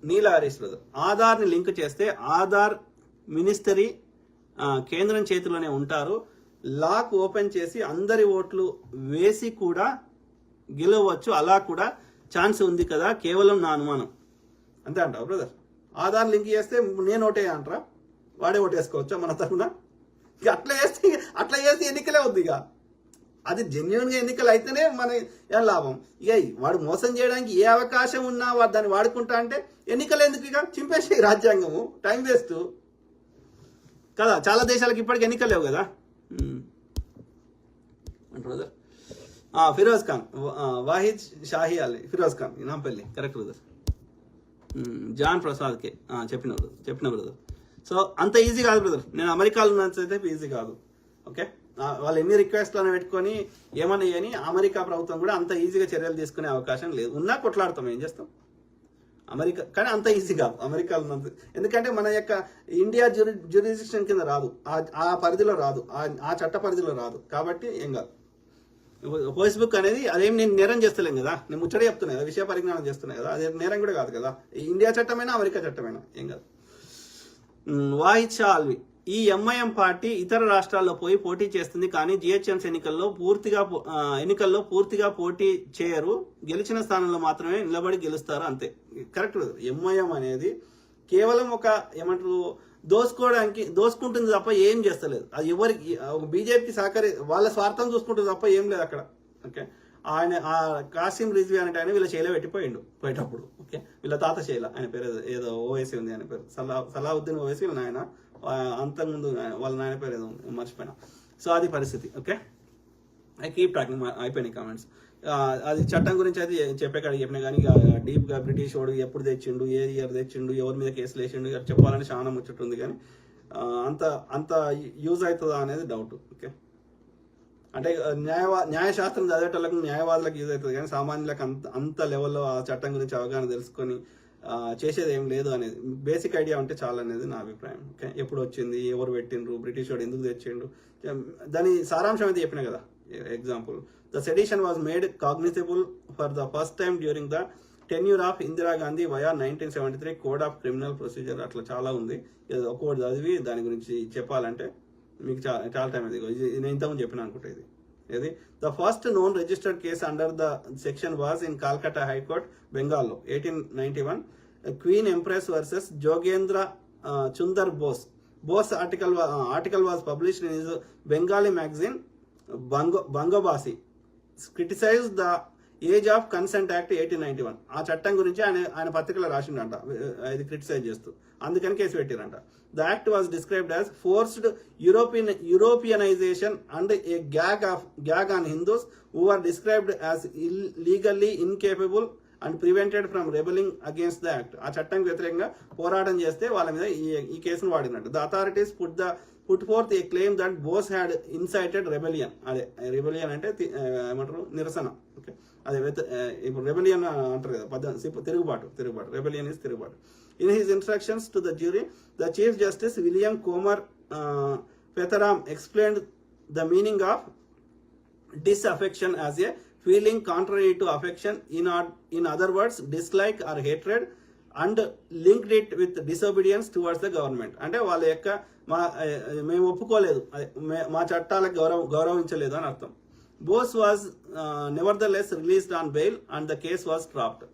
నీలా Harish brother, ఆధార్ని link చేస్తే Aadhaar ministry కేంద్రం చేతిలోనే ఉంటారు. లాక్ ఓపెన్ చేసి అందరి ఓట్లు వేసి కూడా గెలవచ్చు, అలా కూడా ఛాన్స్ ఉంది కదా, కేవలం నా అనుమానం. అంతే అంటావు బ్రదర్? ఆధార్ లింక్ చేస్తే నేను ఓటే అంటారా? వాడే ఓటేసుకోవచ్చా మన తరఫున? ఇక అట్లా చేస్తే ఎన్నికలే వద్దు. ఇక అది జెన్యున్గా ఎన్నికలు అయితేనే మన ఏం లాభం. ఇక వాడు మోసం చేయడానికి ఏ అవకాశం ఉన్నా వాడు దాన్ని వాడుకుంటా అంటే ఎన్నికలు ఎందుకు? ఇక చింపేసి రాజ్యాంగము, టైం వేస్ట్ కదా. చాలా దేశాలకు ఇప్పటికి ఎన్నికలు లేవు కదా. Brother Firoz Khan, Wahid Shahi Ali, Firoz Khan Nampally, correct brother. John ప్రసాద్కే చెప్పిన బ్రదర్. సో అంత ఈజీ కాదు బ్రదర్. నేను అమెరికాలో ఉన్నంతైతే ఈజీ కాదు. ఓకే, వాళ్ళు ఎన్ని రిక్వెస్ట్లను పెట్టుకొని ఏమన్నా అని అమెరికా ప్రభుత్వం కూడా అంత ఈజీగా చర్యలు తీసుకునే అవకాశం లేదు. ఉన్నా కొట్లాడతాం, ఏం చేస్తాం అమెరికా. కానీ అంత ఈజీ కాదు అమెరికాలో ఉన్నంత. ఎందుకంటే మన యొక్క ఇండియా జ్యూరిడిక్షన్ కింద రాదు, ఆ పరిధిలో రాదు, ఆ చట్ట పరిధిలో రాదు. కాబట్టి ఏం కాదు. ఫేస్బుక్ అనేది అదేం నేను నేరం చేస్తలేం కదా, నేను ముచ్చట చెప్తున్నా కదా, విషయ పరిజ్ఞానం చేస్తున్నా కదా, అదే నేరం కూడా కాదు కదా. ఇండియా చట్టమైనా అమెరికా చట్టమైనా ఏం కాదు. వాహిద్ షా అల్వి, ఈ ఎంఐఎం పార్టీ ఇతర రాష్ట్రాల్లో పోయి పోటీ చేస్తుంది, కానీ జిహెచ్ఎంసీ ఎన్నికల్లో పూర్తిగా పోటీ చేయరు, గెలిచిన స్థానంలో మాత్రమే నిలబడి గెలుస్తారు, అంతే. కరెక్ట్. ఎంఐఎం అనేది కేవలం ఒక ఏమంటారు దోసుకుంటుంది తప్ప ఏం చేస్తలేదు. అది ఎవరికి బీజేపీకి వాళ్ళ స్వార్థం చూసుకుంటుంది తప్ప ఏం లేదు అక్కడ. ఓకే, ఆయన కాసిం రిజ్వీ అనే ఆయన వీళ్ళ శైల పెట్టిపోయిండు పోయేటప్పుడు. ఓకే, వీళ్ళ తాత శైల, ఆయన పేరు ఏదో ఓవైసీ ఉంది, ఆయన పేరు సలావుద్దీన్ ఓవైసీ. వీళ్ళ నాయన అంతకుముందు వాళ్ళ నాయన పేరు ఏదో మర్చిపోయినా. సో అది పరిస్థితి. ఓకే, ఐ కీప్ టాకింగ్, అయిపోయినాయి కామెంట్స్. అది చట్టం గురించి అయితే చెప్పాడు చెప్పినా కానీ డీప్ గా బ్రిటిష్ వాడు ఎప్పుడు తెచ్చిండు, ఏ ఇయర్ తెచ్చిండు, ఎవరి మీద కేసులు వేసిండు చెప్పాలని చాలా ముచ్చట ఉంది. కానీ అంత యూజ్ అవుతుందా అనేది డౌట్. ఓకే, అంటే న్యాయశాస్త్రం చదివేటోళ్ళకు న్యాయవాదులకు యూజ్ అవుతుంది, కానీ సామాన్యులకు అంత లెవెల్లో ఆ చట్టం గురించి అవగాహన తెలుసుకొని చేసేది ఏం లేదు అనేది బేసిక్ ఐడియా ఉంటే చాలా అనేది నా అభిప్రాయం. ఓకే, ఎప్పుడు వచ్చింది, ఎవరు పెట్టిండ్రు, బ్రిటిష్ వాడు ఎందుకు తెచ్చిండు, దాని సారాంశం అయితే చెప్పిన కదా. Example, the sedition was made cognizable for the first time during the tenure of Indira Gandhi via 1973 Code of Criminal Procedure. అట్లా చాలా ఉంది. ఒక్కొక్కటి చదివి దాని గురించి చెప్పాలంటే మీకు చాలా టైం అది. నేను ఇంతకుముందు చెప్పిన అనుకుంటా ఇది. The first known registered case under the section was in Calcutta high court, బెంగాల్లో 1891. Queen empress versus Jogendra Chunder Bose article was published in his Bengali magazine Bangobasi, criticise the age of consent act 1891. ఆ చట్టం గురించి ఆయన పత్రికలో రాసిండంట, ఇది క్రిటిసైజ్ చేస్తూ, అందుకని కేసు పెట్టిరంట. The act was described as forced Europeanisation and a gag on Hindus who are described as legally incapable and prevented from rebelling against the act. ఆ చట్టానికి వ్యతిరేకంగా పోరాటం చేస్తే వాళ్ళ మీద ఈ కేసును వాడినట్టు. The authorities put forth a claim that Bose had incited rebellion. అదే rebellion అంటే ఏమంటారు, నిరసన. ఓకే, అదే ఇప్పుడు రెబెలియన్ అంటారు కదా, తిరుగుబాటు. రెబెలియన్ ఇస్ తిరుగుబాటు. In his instructions to the jury, the chief justice William Comer Petheram explained the meaning of disaffection as a feeling contrary to affection, in other words dislike or hatred, and linked it with disobedience towards the government. అంటే వాళ్ళ యొక్క మేము ఒప్పుకోలేదు, మా చట్టాలకు గౌరవించలేదు అని అర్థం. Bose was nevertheless released on bail and the case was dropped.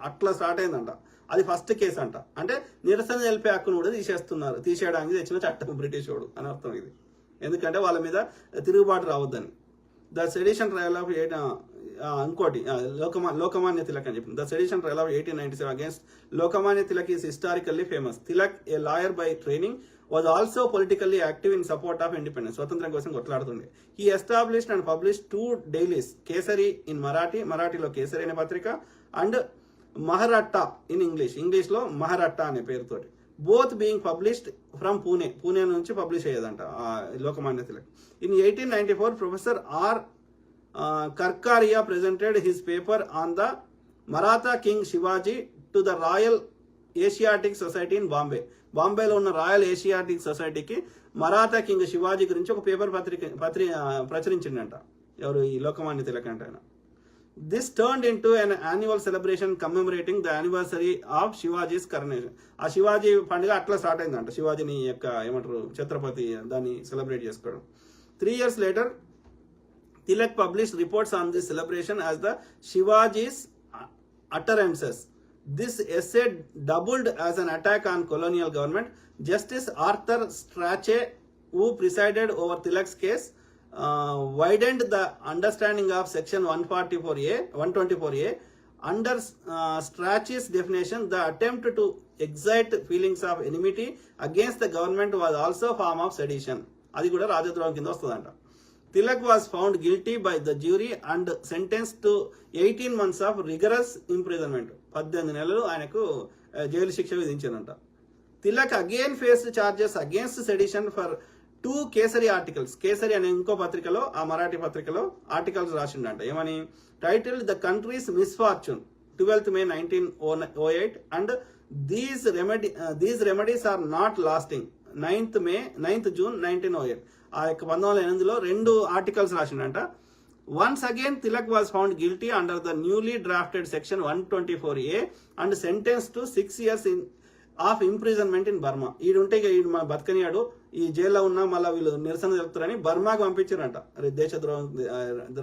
అట్లా స్టార్ట్ అయిందంట. అది ఫస్ట్ కేసు అంట. అంటే నిరసన తెలిపే హక్కును కూడా తీసేయడానికి తెచ్చిన చట్టం బ్రిటిష్ వాడు అని అర్థం ఇది. ఎందుకంటే వాళ్ళ మీద తిరుగుబాటు రావద్దని. ద సెడిషన్ ట్రయల్ ఆఫ్ ఇంకోటి లోకమాన్య తిలక్ అని చెప్పింది. The sedition trial of 1897 against Lokmanya Tilak is historically famous. Tilak, a lawyer by training, was also politically active in support of independence. స్వతంత్రం కోసం కొట్లాడుతుండే. He established and published 2 dailies, Kesari in మరాఠీలో కేసరి అనే పత్రిక, అండ్ మహారాట్టా ఇన్ ఇంగ్లీష్లో మహారాట్టా అనే పేరుతోటి. Both being published from Pune నుంచి పబ్లిష్ అయ్యేదంట Lokmanya Tilak. In 1894 professor R Karkaria presented his paper on the Maratha King Shivaji to the Royal Asiatic Society in Bombay. బాంబేలో ఉన్న రాయల్ ఏషియాటిక్ సొసైటీకి మరాఠా కింగ్ శివాజీ గురించి ఒక పేపర్ ప్రచురించిండంట. ఎవరు? ఈ లోకమాన్య తిలక్ అంటే ఆయన. This turned into an annual celebration commemorating the anniversary of Shivaji's coronation. ఆ శివాజీ పండుగ అట్లా స్టార్ట్ అయిందంట, శివాజీని యొక్క ఏమంటారు ఛత్రపతి దాన్ని సెలబ్రేట్ చేసుకోవడం. 3 years later, Tilak published reports on this celebration as the Shivaji's utterances. This essay doubled as an attack on colonial government. Justice Arthur Strachey, who presided over Tilak's case, widened the understanding of section 124A. Under Strachey's definition, the attempt to excite feelings of enmity against the government was also a form of sedition. అది కూడా రాజద్రోహం కింద వస్తుందంట. Tilak was found guilty by the jury and sentenced to 18 months of rigorous imprisonment. 18 నెలలు ఆయనకు జైలు శిక్ష విధించారంట. Tilak again faced charges against sedition for 2 Kesari articles. Kesari అనే ఇంకో పత్రికలో, ఆ మరాఠీ పత్రికలో ఆర్టికల్స్ రాసిండంట. ఏమని? Title the country's misfortune 12th May 1908 and these remedies are not lasting 9th June 1908. ఆ యొక్క 1908లో 2 ఆర్టికల్స్ రాసిండంట. Once again, Tilak was found guilty under the newly drafted section 124A and sentenced to 6 years of imprisonment in Burma. ఈడుంటే ఈడు మన బతకనియాడు, ఈ జైల్లో ఉన్నా మళ్ళీ వీళ్ళు నిరసన చెప్తారని బర్మాకు పంపించారంట. దేశద్రోహం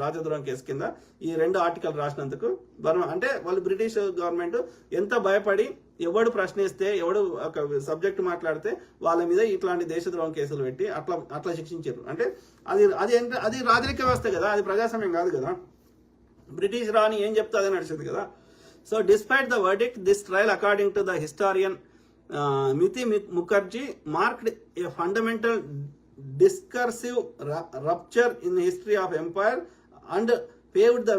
రాజద్రోహం కేసు కింద ఈ 2 ఆర్టికల్ రాసినందుకు బర్మా అంటే వాళ్ళు బ్రిటిష్ గవర్నమెంట్ ఎంత భయపడి ఎవడు ప్రశ్నిస్తే, ఎవడు ఒక సబ్జెక్ట్ మాట్లాడితే వాళ్ళ మీద ఇట్లాంటి దేశద్రోహం కేసులు పెట్టి అట్లా శిక్షించారు. అంటే అది రాజరిక వ్యవస్థ కదా, అది ప్రజాస్వామ్యం కాదు కదా. బ్రిటిష్ రాని ఏం చెప్తే అదే నడిచింది కదా. So despite the verdict, this trial according to the historian Miti Mukherjee marked a fundamental discursive rupture in the history of empire and paved the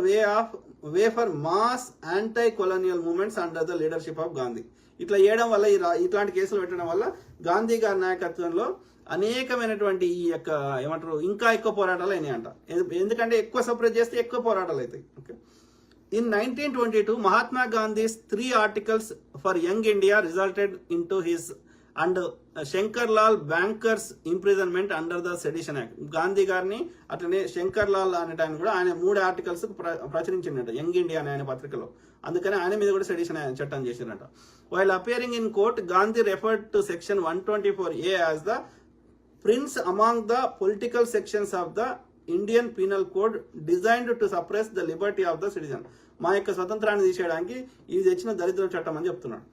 way for mass anti-colonial movements under the leadership of Gandhi. ఇట్లా చేయడం వల్ల, ఇట్లాంటి కేసులు పెట్టడం వల్ల గాంధీ గారి నాయకత్వంలో అనేకమైనటువంటి ఈ యొక్క ఏమంటారు ఇంకా ఎక్కువ పోరాటాలు అయినాయంట. ఎందుకంటే ఎక్కువ సపరేట్ చేస్తే ఎక్కువ పోరాటాలు అవుతాయి. Okay. In 1922, Mahatma Gandhi's 3 articles for Young India resulted into his and Shankarlal Banker's imprisonment under the Sedition Act. Gandhi గారిని అట్లనే శంకర్లాల్ అనేటాయన కూడా ఆయన 3 ఆర్టికల్స్ ప్రచురించిండట యంగ్ ఇండియా అనే ఆయన పత్రికలో. అందుకని ఆయన మీద కూడా సెడిషన్ చట్టం చేసినట. While appearing in court, Gandhi referred to section 124A as the prince among the political sections of the Indian penal code designed to suppress the Liberty of the citizen. మా యొక్క స్వతంత్రాన్ని తీసేయడానికి ఇది తెచ్చిన దరిద్ర చట్టం అని చెప్తున్నాడు.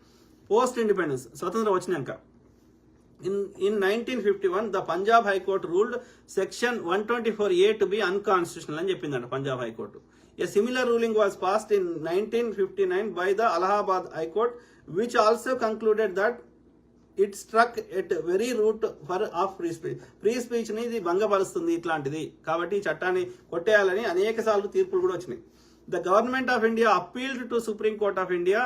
పోస్ట్ ఇండిపెండెన్స్, స్వతంత్రం వచ్చినాక in 1951 the Punjab high court ruled section 124A to be unconstitutional అని చెప్పిందంట Punjab high court. A similar ruling was passed in 1959 by the Allahabad high court which also concluded that it struck at very root of free speech. Free speech ని ఇది భంగపరుస్తుంది ఇట్లాంటిది, కాబట్టి ఈ చట్టాన్ని కొట్టేయాలని అనేక సార్లు తీర్పులు కూడా వచ్చినాయి. The government of India appealed to supreme court of India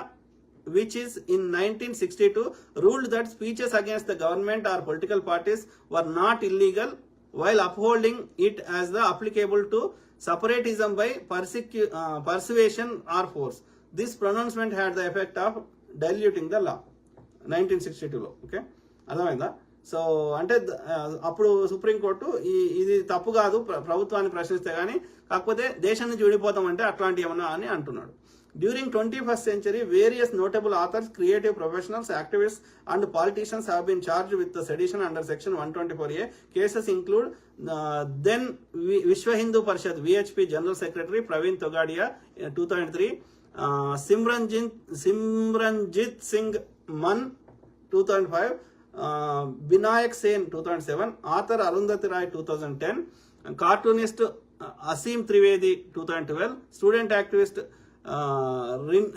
which is in 1962 ruled that speeches against the government or political parties were not illegal while upholding it as the applicable to separatism by persuasion or force. This pronouncement had the effect of diluting the law. 1962లో. Okay, అర్థమైందా? So అంటే అప్పుడు supreme court ఇది తప్పు కాదు ప్రభుత్వాన్ని ప్రశ్నిస్తే కానీ, కాకపోతే దేశం నుంచి విడిపోతామంటే అట్లాంటి ఏమన్నా అని అంటున్నాడు. During 21st century, various notable authors, creative professionals, activists and politicians have been charged with the sedition under section 124A. Cases include then Vishwa Hindu Parishad VHP General Secretary Praveen Togadia 2003, Simranjit Singh Mann 2005, Binayak Sen 2007, author Arundhati Roy 2010, cartoonist Asim Trivedi 2012, student activist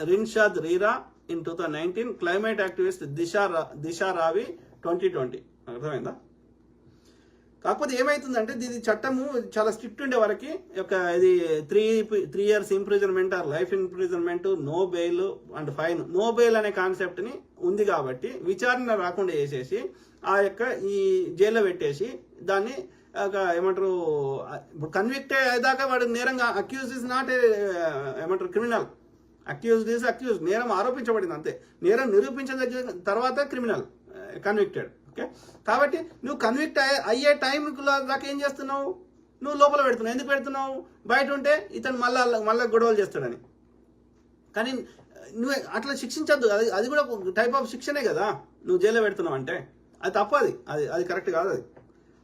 Rinshad Rira in 2019, climate activist Disha Ravi 2020. అర్థమైందా? కాకపోతే ఏమైతుందంటే ఇది చట్టము చాలా strict ఉండే వరకు ఇది 3 years imprisonment or life imprisonment, no bail and fine. No bail అనే కాన్సెప్ట్ ని ఉంది కాబట్టి విచారణ రాకుండా చేసేసి ఆ యొక్క ఈ జైల్లో పెట్టేసి దాన్ని ఏమంటారు కన్విక్ట్ అయ్యేదాకా వాడు నేరంగా అక్యూజ్ ఇస్ నాట్ ఏమంటారు క్రిమినల్. అక్యూజ్డ్ ఈజ్ అక్యూజ్, నేరం ఆరోపించబడింది అంతే. నేరం నిరూపించిన తర్వాత క్రిమినల్ కన్విక్టెడ్. ఓకే, కాబట్టి నువ్వు కన్విక్ట్ అయ్యే టైం దాకా ఏం చేస్తున్నావు? నువ్వు లోపల పెడుతున్నావు. ఎందుకు పెడుతున్నావు? బయట ఉంటే ఇతను మళ్ళా గొడవలు చేస్తాడని. కానీ నువ్వు అట్లా శిక్షించద్దు. అది కూడా టైప్ ఆఫ్ శిక్షనే కదా. నువ్వు జైల్లో పెడుతున్నావు అంటే అది తప్పు. అది కరెక్ట్ కాదు. అది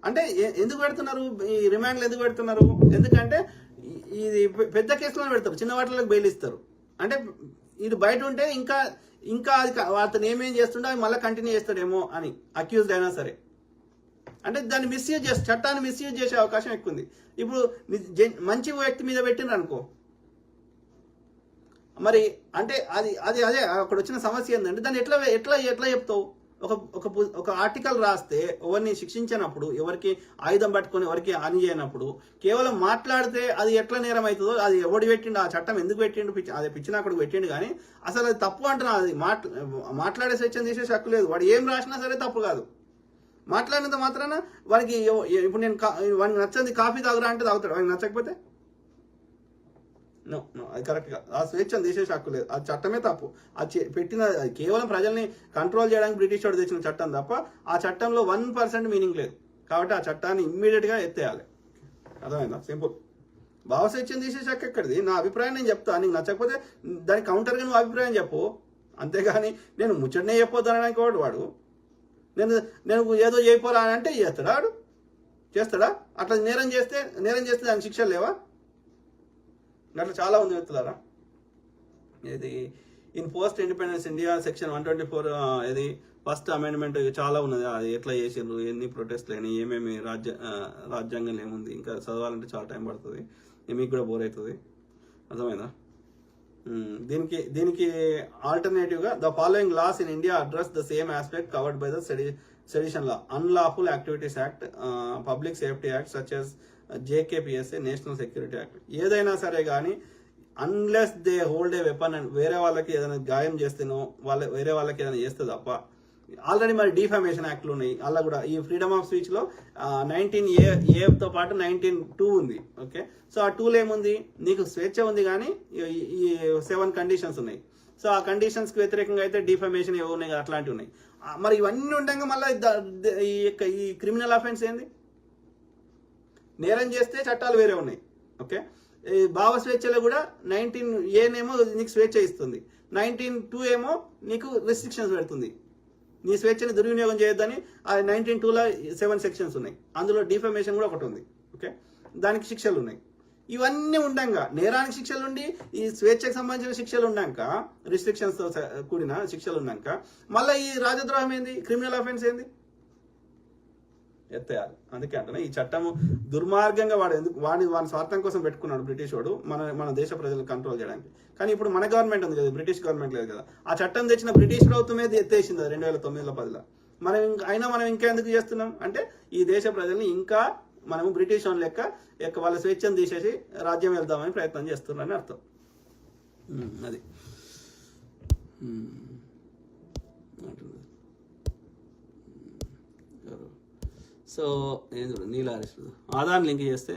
అంటే ఎందుకు పెడుతున్నారు? ఈ రిమాండ్లు ఎందుకు పెడుతున్నారు? ఎందుకంటే ఇది పెద్ద కేసులో పెడతారు, చిన్న వాటిలకు బెయిల్ ఇస్తారు. అంటే ఇది బయట ఉంటే ఇంకా అది అతను ఏమేం చేస్తుండో అవి మళ్ళీ కంటిన్యూ చేస్తాడేమో అని అక్యూజ్డ్ అయినా సరే. అంటే దాన్ని మిస్యూజ్ చట్టాన్ని మిస్యూజ్ చేసే అవకాశం ఎక్కువ ఉంది. ఇప్పుడు మంచి వ్యక్తి మీద పెట్టిండ్రు అనుకో, మరి అంటే అదే అక్కడ వచ్చిన సమస్య ఏంటంటే దాన్ని ఎట్లా చెప్తావు? ఒక ఆర్టికల్ రాస్తే ఎవరిని శిక్షించినప్పుడు, ఎవరికి ఆయుధం పట్టుకొని ఎవరికి హాని చేయనప్పుడు కేవలం మాట్లాడితే అది ఎట్లా నేరం అవుతుందో, అది ఎవడు పెట్టిండు, ఆ చట్టం ఎందుకు పెట్టిండు, అది పిచ్చిన అక్కడికి పెట్టిండు. కానీ అసలు అది తప్పు అంటున్నా. అది మాట్లాడే స్వేచ్ఛను తీసేసి హక్కు లేదు. వాడు ఏం రాసినా సరే తప్పు కాదు. మాట్లాడినంత మాత్రాన వాడికి ఇప్పుడు వాడికి నచ్చంది కాఫీ తాగురా అంటే తాగుతాడు, వాడికి నచ్చకపోతే నో అది కరెక్ట్ గా. ఆ స్వేచ్ఛను తీసేసి హక్కు లేదు. ఆ చట్టమే తప్పు. అది పెట్టిన కేవలం ప్రజల్ని కంట్రోల్ చేయడానికి బ్రిటిష్ వాడు తెచ్చిన చట్టం తప్ప ఆ చట్టంలో 1% మీనింగ్ లేదు. కాబట్టి ఆ చట్టాన్ని ఇమ్మీడియట్ గా ఎత్తేయాలి. అర్థమైందా? సింపుల్. భావ స్వేచ్ఛను తీసేసి హక్కు ఎక్కడిది? నా అభిప్రాయం నేను చెప్తా. నీకు నచ్చకపోతే దానికి కౌంటర్గా నువ్వు అభిప్రాయం చెప్పు. అంతేగాని నేను ముచ్చటనే చెప్పొద్దు అనడానికి వాడు నేను ఏదో చేయపోరా అని అంటే చేస్తాడా? అట్లా నేరం చేస్తే దానికి శిక్షలు లేవా? అట్లా చాలా ఉంది మిత్రులారా. ఇది in post independence India section 124 ఇది ఫస్ట్ అమెండ్మెంట్ చాలా ఉన్నది. అది ఎట్లా చేసిండ్రు, ఎన్ని ప్రొటెస్ట్లు అయినాయి, ఏమేమి రాజ్యాంగంలో ఏముంది, ఇంకా చదవాలంటే చాలా టైం పడుతుంది. మీకు కూడా బోర్ అవుతుంది. అర్థమైందా? దీనికి ఆల్టర్నేటివ్ గా the following laws in India address the same aspect covered by the sedition law, unlawful activities act, public safety act such as JKPSA, national security act. ఏదైనా సరే కానీ unless they hold a weapon and వేరే వాళ్ళకి ఏదైనా గాయం చేస్తేనో వేరే వాళ్ళకి ఏదైనా చేస్తే తప్ప. ఆల్రెడీ మరి డిఫామేషన్ యాక్ట్లు ఉన్నాయి. అలా కూడా ఈ ఫ్రీడమ్ ఆఫ్ స్పీచ్ లో 19A పాటు 19(2) ఉంది. ఓకే, సో ఆ 2లో ఏముంది? నీకు స్వేచ్ఛ ఉంది కానీ ఈ 7 కండిషన్స్ ఉన్నాయి. సో ఆ కండిషన్స్ కి వ్యతిరేకంగా అయితే డిఫామేషన్ ఏవో ఉన్నాయి, అట్లాంటివి ఉన్నాయి. మరి ఇవన్నీ ఉండగా మళ్ళీ ఈ క్రిమినల్ అఫెన్స్ ఏంది? నేరం చేస్తే చట్టాలు వేరే ఉన్నాయి. ఓకే, భావ స్వేచ్ఛలో కూడా 19A నీకు స్వేచ్ఛ ఇస్తుంది, 19(2) ఏమో నీకు రెస్ట్రిక్షన్స్ పెడుతుంది. నీ స్వేచ్ఛని దుర్వినియోగం చేయొద్దని ఆ 19(2)లో 7 సెక్షన్స్ ఉన్నాయి. అందులో డిఫమేషన్ కూడా ఒకటి ఉంది. ఓకే, దానికి శిక్షలు ఉన్నాయి. ఇవన్నీ ఉండంగా నేరానికి శిక్షలు ఉండి ఈ స్వేచ్ఛకు సంబంధించిన శిక్షలు ఉన్నాక, రిస్ట్రిక్షన్స్ తో కూడిన శిక్షలు ఉన్నాక మళ్ళీ ఈ రాజద్రోహం ఏంది, క్రిమినల్ అఫెన్స్ ఏంది? ఎత్తేయాలి. అందుకే అంటున్నా ఈ చట్టము దుర్మార్గంగా వాడి స్వార్థం కోసం పెట్టుకున్నాడు బ్రిటిష్ వాడు మన దేశ ప్రజలు కంట్రోల్ చేయడానికి. కానీ ఇప్పుడు మన గవర్నమెంట్ ఉంది కదా, బ్రిటిష్ గవర్నమెంట్ లేదు కదా. ఆ చట్టం తెచ్చిన బ్రిటిష్ ప్రభుత్వమే ఎత్తేసింది 2009లో 10లో. మనం ఇంకా ఎందుకు చేస్తున్నాం అంటే ఈ దేశ ప్రజల్ని ఇంకా మనము బ్రిటిష్ వాళ్ళ లెక్క వాళ్ళ స్వేచ్ఛను తీసేసి రాజ్యం వెళ్దామని ప్రయత్నం చేస్తున్నారని అర్థం. అది సో నీలారిస్ ఆధార్ లింక్ చేస్తే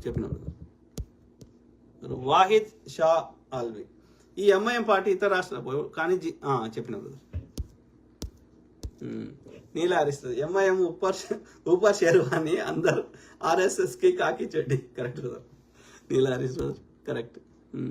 చెప్పినాడు వాహిద్ షా ఆల్వి. ఈ ఎంఐఎం పార్టీ ఇతర రాష్ట్రాలు కానీ చెప్పినాడు నీలారిస్తుంది. ఎంఐఎం ऊपर शेरवानी अंदर RSS की కాకి చెడ్డి. కరెక్ట్ కదా? నీలారిస్ కరెక్ట్.